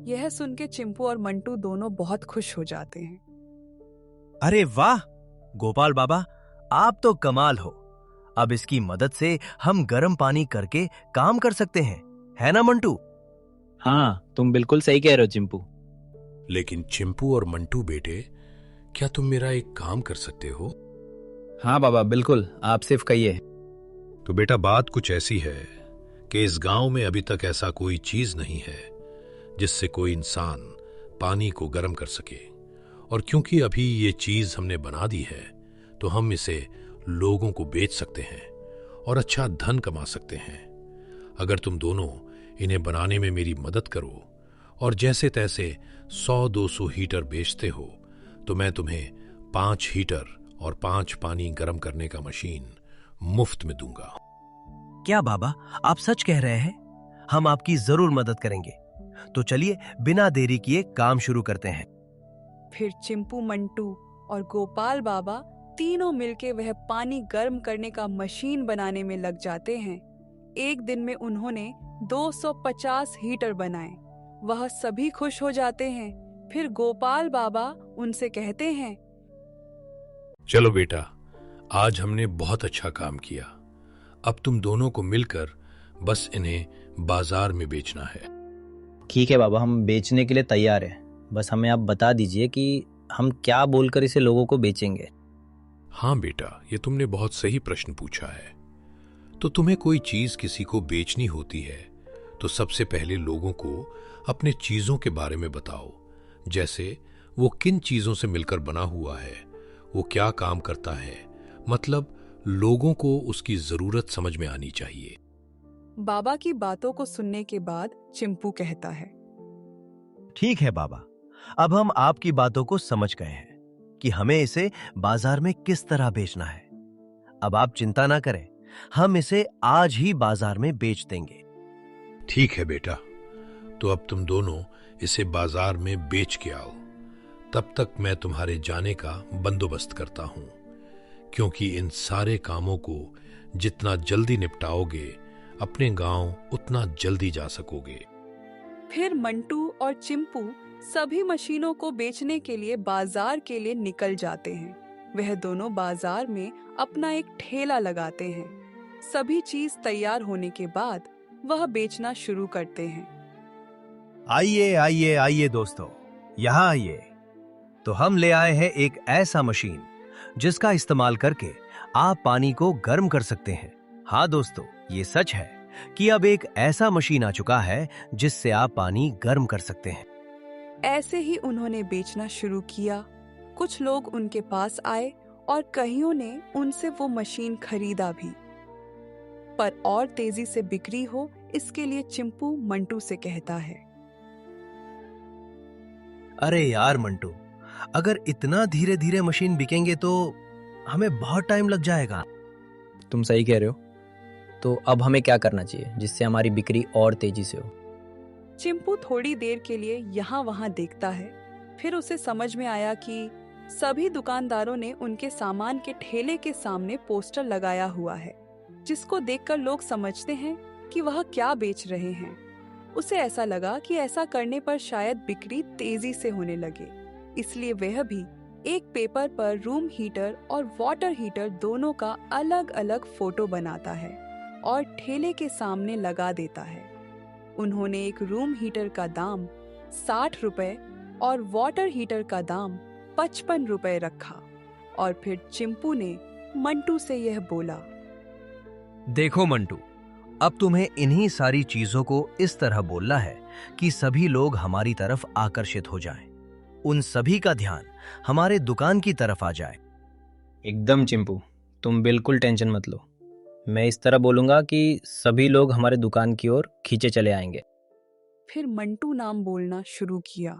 यह सुन के चिंपू और मंटू दोनों बहुत खुश हो जाते हैं। अरे वाह गोपाल बाबा, आप तो कमाल हो। अब इसकी मदद से हम गर्म पानी करके काम कर सकते हैं, है ना मंटू? हाँ, तुम बिल्कुल सही कह रहे हो चिंपू। लेकिन चिंपू और मंटू बेटे, क्या तुम मेरा एक काम कर सकते हो? हाँ बाबा, बिल्कुल, आप सिर्फ कहिए। तो बेटा बात कुछ ऐसी है कि इस गांव में अभी तक ऐसा कोई चीज नहीं है जिससे कोई इंसान पानी को गर्म कर सके। और क्योंकि अभी ये चीज हमने बना दी है तो हम इसे लोगों को बेच सकते हैं और अच्छा धन कमा सकते हैं। अगर तुम दोनों इन्हें बनाने में मेरी मदद करो और जैसे तैसे 100-200 हीटर बेचते हो तो मैं तुम्हें 5 हीटर और 5 पानी गर्म करने का मशीन मुफ्त में दूंगा। क्या बाबा, आप सच कह रहे हैं? हम आपकी जरूर मदद करेंगे। तो चलिए बिना देरी किए काम शुरू करते हैं। फिर चिंपू, मंटू और गोपाल बाबा तीनों मिलके वह पानी गर्म करने का मशीन बनाने में लग जाते हैं। एक दिन में उन्होंने 250 हीटर बनाए। वह सभी खुश हो जाते हैं। फिर गोपाल बाबा उनसे कहते हैं, चलो बेटा, आज हमने बहुत अच्छा काम किया। अब तुम दोनों को मिलकर बस इन्हें बाजार में बेचना है। ठीक है बाबा, हम बेचने के लिए तैयार हैं। बस हमें आप बता दीजिए कि हम क्या बोलकर इसे लोगों को बेचेंगे। हाँ बेटा, ये तुमने बहुत सही प्रश्न पूछा है। तो तुम्हें कोई चीज किसी को बेचनी होती है तो सबसे पहले लोगों को अपने चीजों के बारे में बताओ, जैसे वो किन चीजों से मिलकर बना हुआ है, वो क्या काम करता है। मतलब लोगों को उसकी जरूरत समझ में आनी चाहिए। बाबा की बातों को सुनने के बाद चिंपू कहता है, ठीक है बाबा, अब हम आपकी बातों को समझ गए हैं कि हमें इसे बाजार में किस तरह बेचना है। अब आप चिंता ना करें, हम इसे आज ही बाजार में बेच देंगे। ठीक है बेटा, तो अब तुम दोनों इसे बाजार में बेच के आओ। तब तक मैं तुम्हारे जाने का बंदोबस्त करता हूं, क्योंकि इन सारे कामों को जितना जल्दी निपटाओगे अपने गांव उतना जल्दी जा सकोगे। फिर मंटू और चिंपू सभी मशीनों को बेचने के लिए बाजार के लिए निकल जाते हैं। वह दोनों बाजार में अपना एक ठेला लगाते हैं। सभी चीज तैयार होने के बाद वह बेचना शुरू करते हैं। आइए आइए आइए दोस्तों, यहाँ आइए। तो हम ले आए हैं एक ऐसा मशीन जिसका इस्तेमाल करके आप पानी को गर्म कर सकते हैं। हाँ दोस्तों, ये सच है कि अब एक ऐसा मशीन आ चुका है जिससे आप पानी गर्म कर सकते हैं। ऐसे ही उन्होंने बेचना शुरू किया। कुछ लोग उनके पास आए और कईयों ने उनसे वो मशीन खरीदा भी। पर और तेजी से बिक्री हो, इसके लिए चिंपू मंटू से कहता है, अरे यार मंटू, अगर इतना धीरे धीरे मशीन बिकेंगे तो हमें बहुत टाइम लग जाएगा। तुम सही कह रहे हो। तो अब हमें क्या करना चाहिए जिससे हमारी बिक्री और तेजी से हो? चिंपू थोड़ी देर के लिए यहाँ वहाँ देखता है। फिर उसे समझ में आया कि सभी दुकानदारों ने उनके सामान के ठेले के सामने पोस्टर लगाया हुआ है, जिसको देखकर लोग समझते हैं कि वह क्या बेच रहे हैं। उसे ऐसा लगा कि ऐसा करने पर शायद बिक्री तेजी से होने लगे, इसलिए वह भी एक पेपर पर रूम हीटर और वाटर हीटर दोनों का अलग अलग फोटो बनाता है और ठेले के सामने लगा देता है। उन्होंने एक रूम हीटर का दाम 60 रुपए और वाटर हीटर का दाम 55 रुपए रखा और फिर चिंपू ने मंटू से यह बोला, देखो मंटू, अब तुम्हें इन्हीं सारी चीजों को इस तरह बोलना है कि सभी लोग हमारी तरफ आकर्षित हो जाएं। उन सभी का ध्यान हमारे दुकान की तरफ आ जाए। एकदम चिंपू, तुम बिल्कुल टेंशन मत लो। मैं इस तरह बोलूँगा कि सभी लोग हमारे दुकान की ओर खींचे चले आएंगे। फिर मंटू नाम बोलना शुरू किया।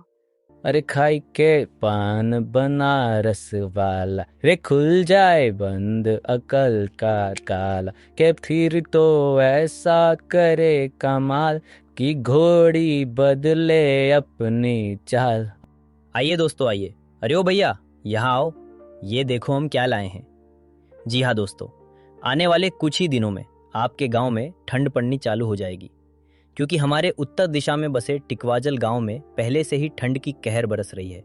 अरे खाई के पान बनारस वाला, रे खुल जाए बंद अकल का ताला, के फिर तो ऐसा करे कमाल कि घोड़ी बदले अपनी चाल। आइए दोस्तों आइए। अरे ओ भैया यहाँ आओ, ये देखो हम क्या लाए हैं। जी हाँ दोस्तों, आने वाले कुछ ही दिनों में आपके गांव में ठंड पड़नी चालू हो जाएगी, क्योंकि हमारे उत्तर दिशा में बसे टिकवाजल गांव में पहले से ही ठंड की कहर बरस रही है,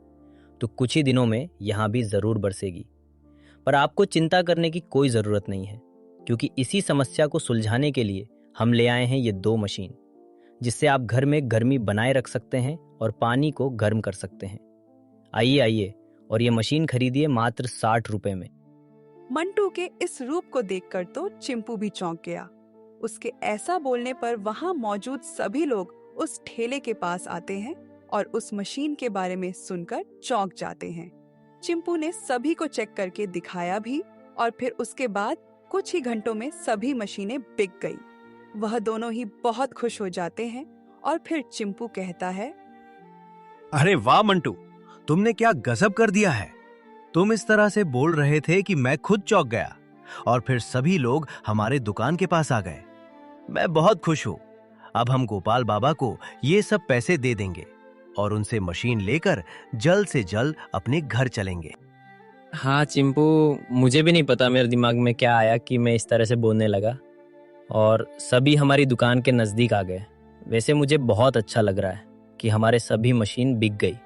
तो कुछ ही दिनों में यहाँ भी ज़रूर बरसेगी। पर आपको चिंता करने की कोई ज़रूरत नहीं है, क्योंकि इसी समस्या को सुलझाने के लिए हम ले आए हैं ये 2 मशीन, जिससे आप घर में गर्मी बनाए रख सकते हैं और पानी को गर्म कर सकते हैं। आइए आइए और ये मशीन खरीदिए मात्र 60 रुपए में। मंटू के इस रूप को देखकर तो चिंपू भी चौंक गया। उसके ऐसा बोलने पर वहां मौजूद सभी लोग उस ठेले के पास आते हैं और उस मशीन के बारे में सुनकर चौंक जाते हैं। चिंपू ने सभी को चेक करके दिखाया भी और फिर उसके बाद कुछ ही घंटों में सभी मशीनें बिक गई। वह दोनों ही बहुत खुश हो जाते हैं और फिर चिंपू कहता है, अरे वाह मंटू, तुमने क्या गजब कर दिया है। तुम इस तरह से बोल रहे थे कि मैं खुद चौंक गया और फिर सभी लोग हमारे दुकान के पास आ गए। मैं बहुत खुश हूँ। अब हम गोपाल बाबा को ये सब पैसे दे देंगे और उनसे मशीन लेकर जल्द से जल्द अपने घर चलेंगे। हाँ चिंपू, मुझे भी नहीं पता मेरे दिमाग में क्या आया कि मैं इस तरह से बोलने लगा और सभी हमारी दुकान के नज़दीक आ गए। वैसे मुझे बहुत अच्छा लग रहा है कि हमारे सभी मशीन बिक गई।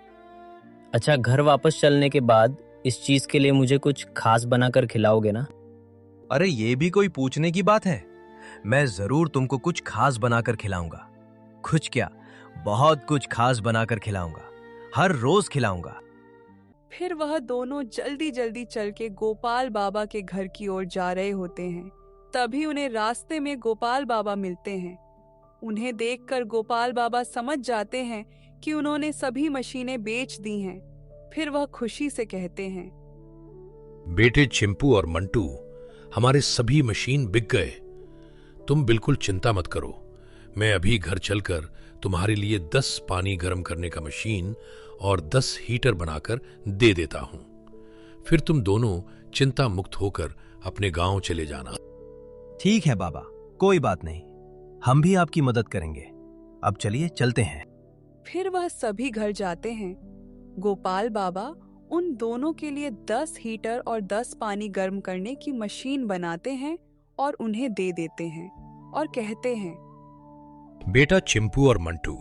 अच्छा, घर वापस चलने के बाद इस चीज़ के लिए मुझे कुछ खास बनाकर खिलाओगे ना? अरे ये भी कोई पूछने की बात है। मैं जरूर तुमको कुछ खास बनाकर खिलाऊंगा। कुछ क्या, बहुत कुछ खास बनाकर खिलाऊंगा, हर रोज खिलाऊंगा। फिर वह दोनों जल्दी जल्दी चल के गोपाल बाबा के घर की ओर जा रहे होते हैं। तभी उन्हें रास्ते में गोपाल बाबा मिलते हैं। उन्हें देखकर गोपाल बाबा समझ जाते हैं कि उन्होंने सभी मशीनें बेच दी हैं। फिर वह खुशी से कहते हैं, बेटे चिंपू और मंटू, हमारे सभी मशीन बिक गए। तुम बिल्कुल चिंता मत करो। मैं अभी घर चलकर तुम्हारे लिए 10 पानी गर्म करने का मशीन और 10 हीटर बनाकर दे देता हूं। फिर तुम दोनों चिंता मुक्त होकर अपने गांव चले जाना। ठीक है बाबा, कोई बात नहीं, हम भी आपकी मदद करेंगे। अब चलिए चलते हैं। फिर वह सभी घर जाते हैं। गोपाल बाबा उन दोनों के लिए 10 हीटर और 10 पानी गर्म करने की मशीन बनाते हैं और उन्हें दे देते हैं और कहते हैं, बेटा चिंपू और मंटू,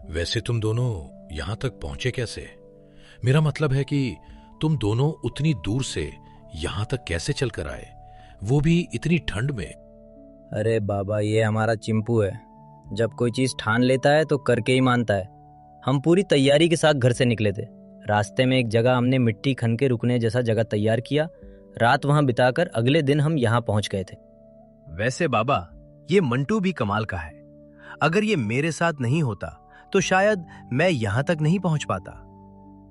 वैसे तुम दोनों यहां तक पहुंचे कैसे? मेरा मतलब है कि तुम दोनों उतनी दूर से यहां तक कैसे चलकर आए, वो भी इतनी ठंड में? अरे बाबा, ये हमारा चिंपू है। जब कोई चीज़ ठान लेता है तो करके ही मानता है। हम पूरी तैयारी के साथ घर से निकले थे। रास्ते में एक जगह हमने मिट्टी खन के रुकने जैसा जगह तैयार किया। रात वहां बिताकर अगले दिन हम यहाँ पहुंच गए थे। वैसे बाबा, ये मंटू भी कमाल का है। अगर ये मेरे साथ नहीं होता तो शायद मैं यहाँ तक नहीं पहुंच पाता।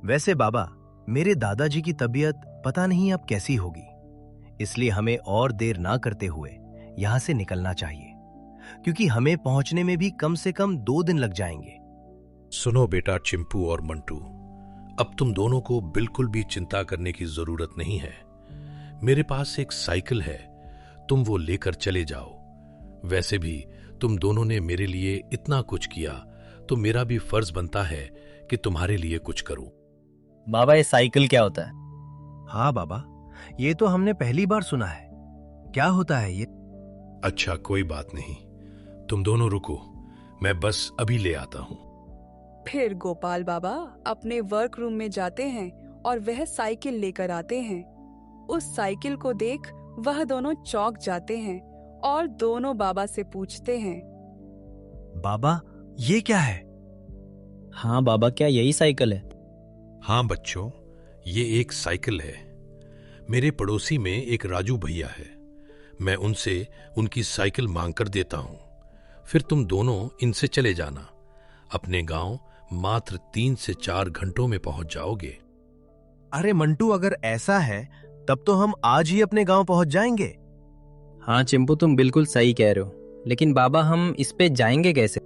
वैसे बाबा, मेरे दादाजी की तबीयत पता नहीं अब कैसी होगी, इसलिए हमें और देर ना करते हुए यहाँ से निकलना चाहिए, क्योंकि हमें पहुंचने में भी कम से कम 2 दिन लग जाएंगे। सुनो बेटा चिंपू और मंटू, अब तुम दोनों को बिल्कुल भी चिंता करने की जरूरत नहीं है। मेरे पास एक साइकिल है, तुम वो लेकर चले जाओ। वैसे भी तुम दोनों ने मेरे लिए इतना कुछ किया, तो मेरा भी फर्ज बनता है कि तुम्हारे लिए कुछ करूं। बाबा, ये साइकिल क्या होता है? हाँ बाबा, ये तो हमने पहली बार सुना है। क्या होता है ये? अच्छा, कोई बात नहीं, तुम दोनों रुको, मैं बस अभी ले आता हूं। फिर गोपाल बाबा अपने वर्क रूम में जाते हैं और वह साइकिल लेकर आते हैं। उस साइकिल को देख वह दोनों चौंक जाते हैं और दोनों बाबा से पूछते हैं, बाबा ये क्या है? हाँ बाबा, क्या यही साइकिल है? हाँ बच्चों, ये एक साइकिल है। मेरे पड़ोसी में एक राजू भैया है, मैं उनसे उनकी साइकिल मांग कर देता हूं। फिर तुम दोनों इनसे चले जाना। अपने गांव मात्र 3 से 4 घंटों में पहुंच जाओगे। अरे मंटू, अगर ऐसा है तब तो हम आज ही अपने गांव पहुंच जाएंगे। हाँ चिंपू, तुम बिल्कुल सही कह रहे हो, लेकिन बाबा हम इस पे जाएंगे कैसे?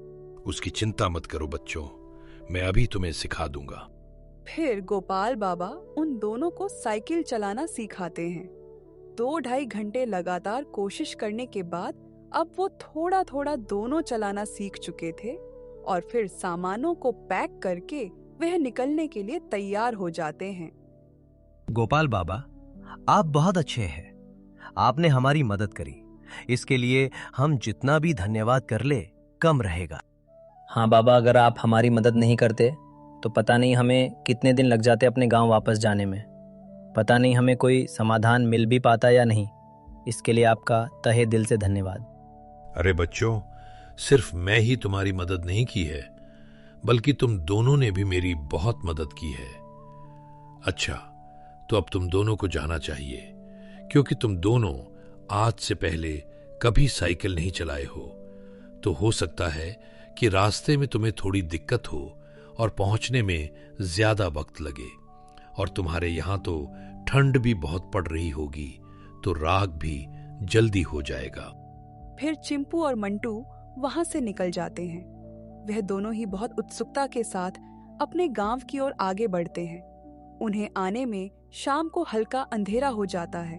उसकी चिंता मत करो बच्चों, मैं अभी तुम्हें सिखा दूंगा। फिर गोपाल बाबा उन दोनों को साइकिल चलाना सिखाते हैं। 2-2.5 घंटे लगातार कोशिश करने के बाद अब वो थोड़ा थोड़ा दोनों चलाना सीख चुके थे और फिर सामानों को पैक करके वह निकलने के लिए तैयार हो जाते हैं। गोपाल बाबा, आप बहुत अच्छे हैं। आपने हमारी मदद करी, इसके लिए हम जितना भी धन्यवाद कर ले कम रहेगा। हाँ बाबा, अगर आप हमारी मदद नहीं करते तो पता नहीं हमें कितने दिन लग जाते अपने गांव वापस जाने में। पता नहीं हमें कोई समाधान मिल भी पाता या नहीं। इसके लिए आपका तहे दिल से धन्यवाद। अरे बच्चों, सिर्फ मैं ही तुम्हारी मदद नहीं की है, बल्कि तुम दोनों ने भी मेरी बहुत मदद की है। अच्छा, तो अब तुम दोनों को जाना चाहिए, क्योंकि तुम दोनों आज से पहले कभी साइकिल नहीं चलाए हो। तो हो सकता है कि रास्ते में तुम्हें थोड़ी दिक्कत हो और पहुंचने में ज्यादा वक्त लगे, और तुम्हारे यहां तो ठंड भी बहुत पड़ रही होगी, तो राग भी जल्दी हो जाएगा। फिर चिंपू और मंटू वहां से निकल जाते हैं। वह दोनों ही बहुत उत्सुकता के साथ अपने गांव की ओर आगे बढ़ते हैं। उन्हें आने में शाम को हल्का अंधेरा हो जाता है,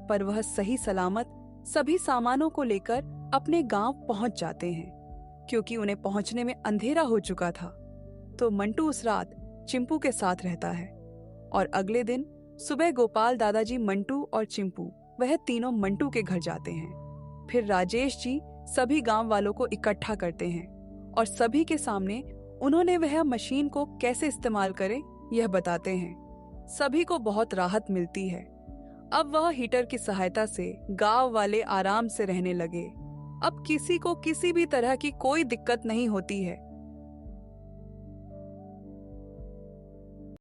पर वह सही सलामत सभी सामानों को लेकर अपने गांव पहुंच जाते हैं। क्योंकि उन्हें पहुंचने में अंधेरा हो चुका था, तो मंटू उस रात चिंपू के साथ रहता है और अगले दिन सुबह गोपाल दादाजी, मंटू और चिंपू वह तीनों मंटू के घर जाते हैं। फिर राजेश जी सभी गांव वालों को इकट्ठा करते हैं और सभी के सामने उन्होंने वह मशीन को कैसे इस्तेमाल करें यह बताते हैं। सभी को बहुत राहत मिलती है। अब वह हीटर की सहायता से गांव वाले आराम से रहने लगे। अब किसी को किसी भी तरह की कोई दिक्कत नहीं होती है।